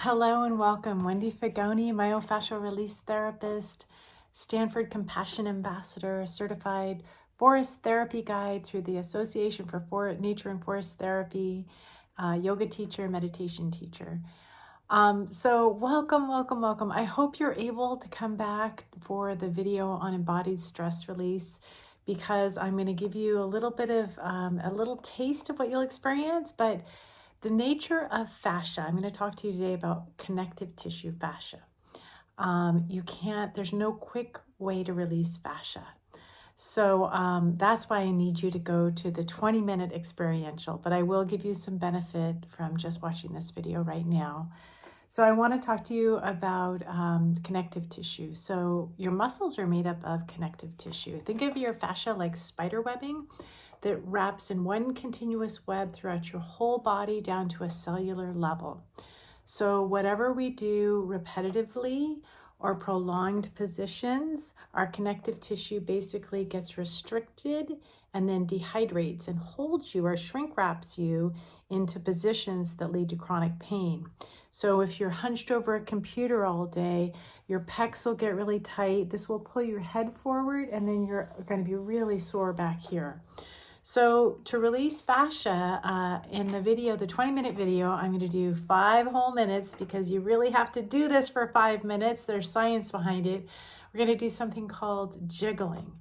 Hello and welcome. Wendy Fagoni, myofascial release therapist, Stanford Compassion Ambassador, certified forest therapy guide through the Association for Nature and Forest Therapy, yoga teacher, meditation teacher. So welcome. I hope you're able to come back for the video on embodied stress release, because I'm going to give you a little bit of a little taste of what you'll experience, but the nature of fascia. I'm going to talk to you today about connective tissue fascia. There's no quick way to release fascia. So that's why I need you to go to the 20-minute experiential, but I will give you some benefit from just watching this video right now. So I want to talk to you about connective tissue. So your muscles are made up of connective tissue. Think of your fascia like spider webbing that wraps in one continuous web throughout your whole body down to a cellular level. So whatever we do repetitively or prolonged positions, our connective tissue basically gets restricted and then dehydrates and holds you or shrink wraps you into positions that lead to chronic pain. So if you're hunched over a computer all day, your pecs will get really tight. This will pull your head forward, and then you're going to be really sore back here. So to release fascia, in the video, the 20-minute video, I'm going to do 5 whole minutes, because you really have to do this for 5 minutes. There's science behind it. We're going to do something called jiggling.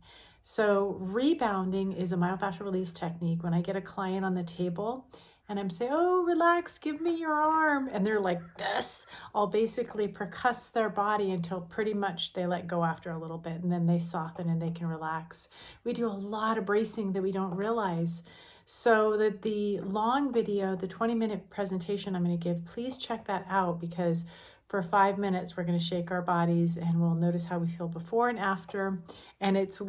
So rebounding is a myofascial release technique. When I get a client on the table and I'm saying, oh, relax, give me your arm, and they're like this, I'll basically percuss their body until pretty much they let go after a little bit, and then they soften and they can relax. We do a lot of bracing that we don't realize. So that the long video, the 20-minute presentation I'm going to give, please check that out, because for 5 minutes, we're going to shake our bodies and we'll notice how we feel before and after. And it's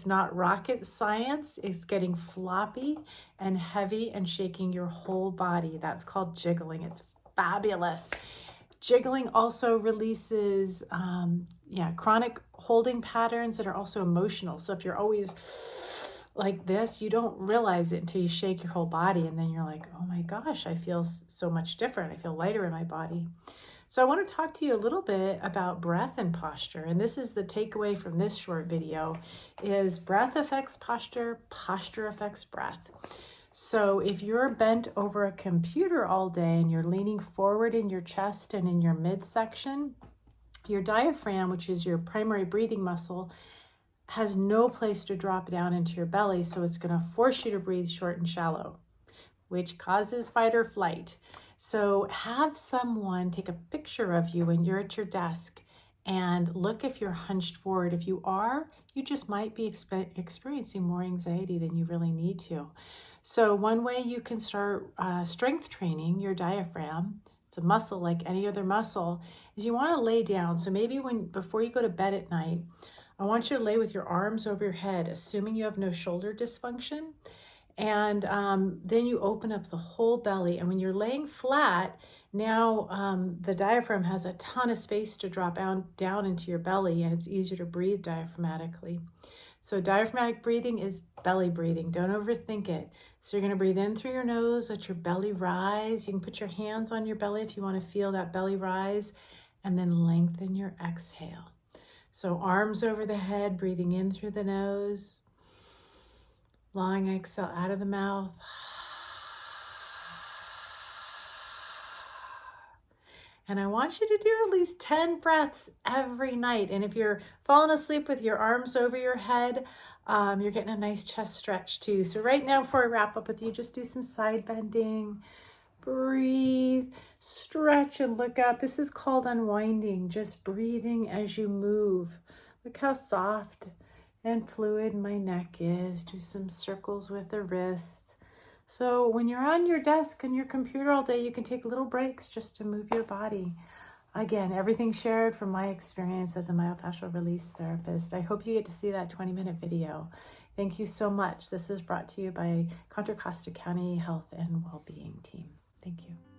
not rocket science. It's getting floppy and heavy and shaking your whole body. That's called jiggling. It's fabulous. Jiggling also releases chronic holding patterns that are also emotional. So if you're always like this, you don't realize it until you shake your whole body, and then you're like, oh my gosh, I feel so much different. I feel lighter in my body. So I want to talk to you a little bit about breath and posture. And this is the takeaway from this short video, is breath affects posture, posture affects breath. So if you're bent over a computer all day and you're leaning forward in your chest and in your midsection, your diaphragm, which is your primary breathing muscle, has no place to drop down into your belly. So it's going to force you to breathe short and shallow, which causes fight or flight. So have someone take a picture of you when you're at your desk and look if you're hunched forward. If you are, you just might be experiencing more anxiety than you really need to. So one way you can start strength training your diaphragm, it's a muscle like any other muscle, is you want to lay down. So maybe before you go to bed at night, I want you to lay with your arms over your head, assuming you have no shoulder dysfunction. And then you open up the whole belly. And when you're laying flat, now the diaphragm has a ton of space to drop down into your belly, and it's easier to breathe diaphragmatically. So diaphragmatic breathing is belly breathing. Don't overthink it. So you're going to breathe in through your nose, let your belly rise. You can put your hands on your belly if you want to feel that belly rise, and then lengthen your exhale. So arms over the head, breathing in through the nose. Long exhale out of the mouth. And I want you to do at least 10 breaths every night. And if you're falling asleep with your arms over your head, you're getting a nice chest stretch too. So right now, before I wrap up with you, just do some side bending. Breathe, stretch, and look up. This is called unwinding, just breathing as you move. Look how soft and fluid my neck is. Do some circles with the wrists. So when you're on your desk and your computer all day, you can take little breaks just to move your body. Again, everything shared from my experience as a myofascial release therapist. I hope you get to see that 20-minute video. Thank you so much. This is brought to you by Contra Costa County Health and Wellbeing Team. Thank you.